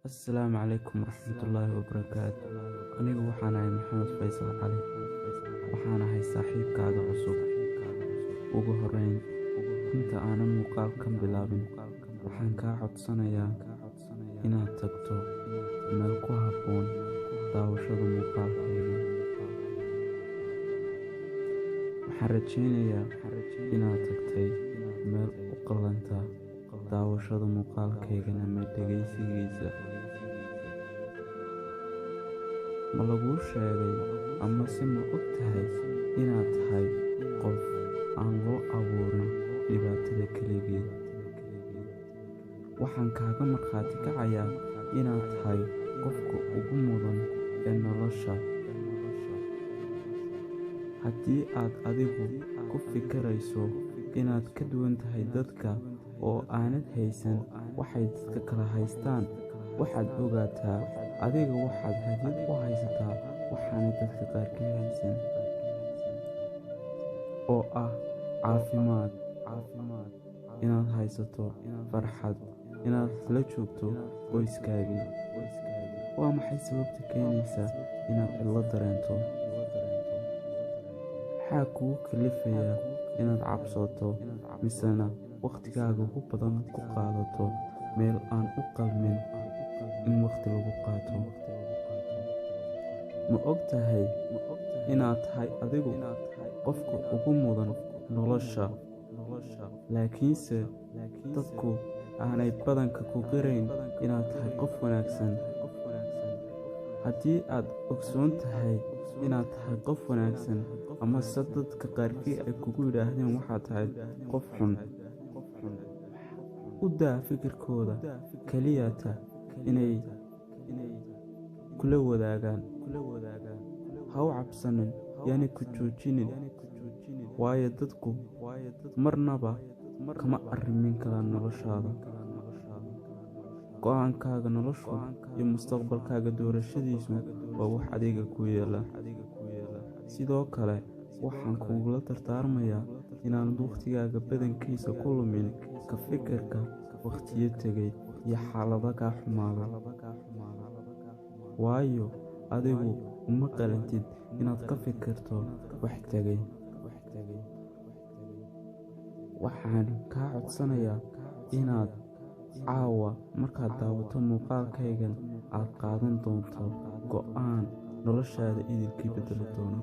Assalaamu calaykum waraxmatullaahi wabarakaatu. Anigu waxaan ahay Maxamed Faysal Cali. Waxaan ahay saaxiibkaaga cusub. Ugu horreyn, inta aanan muuqaalkan bilaabin, waxaan kaa codsanayaa inaad tagto meel ku habboon daawashada muuqaalkayga. Waxaan rajaynayaa inaad tagtay meel u qalanta daawashada muuqaalkaygan ama dhegaysigiisa. Ma laguu sheegay amase ma og tahay inaad tahay qof aan loo abuurin dhibaatada keligeed? Waxaan kaaga markhaati kacayaa inaad tahay qofka ugu mudan ee nolosha. Haddii aad adigu ku fikirayso inaad ka duwan tahay dadka oo aanad haysan waxay dadka kala haystaan, waxaad ogaataa adiga waxaad hadiyad u haysataa waxaanay dadka qaarkii haysan, oo ah caafimaad, inaad haysato farxad, inaad la joogto qoyskaagii. Waa maxay sababta keenaysa inaad cidlo dareento? Maxaa kugu kalifayaa inaad cabsato misena wakhtigaaga ugu badan ku qaadato meel aan u qalmin in wakhti lagu qaato? Ma og tahay inaad tahay adigu qofka ugu mudan nolosha, laakiinse dadku aanay badanka ku qirayn inaad tahay qof wanaagsan? Haddii aad ogsoon tahay inaad tahay qof wanaagsan amase dadka qaarkii ay kugu yidhaahdeen waxaad tahay qof xun, u daa fikirkooda keliyata inay kula wadaagaan. Ha u cabsanin, yaani ku joojinin, waayo dadku marnaba kama arrimin karaan noloshaada. Go'aankaaga noloshu iyo mustaqbalkaaga doorashadiisu waa wax adiga ku yeela. Sidoo kale waxaan kugula dardaarmayaa inaanad wakhtigaaga badankiisa ku lumin ka fikirka wakhtiyo tegay iyo xaalado kaa xumaaday, waayo adigu uma qalantid inaad ka fikirto wax tegay. Waxaan kaa codsanayaa inaad caawa markaad daawato muuqaalkaygan aad qaadan doonto go'aan noloshaada idilkii beddeli doona.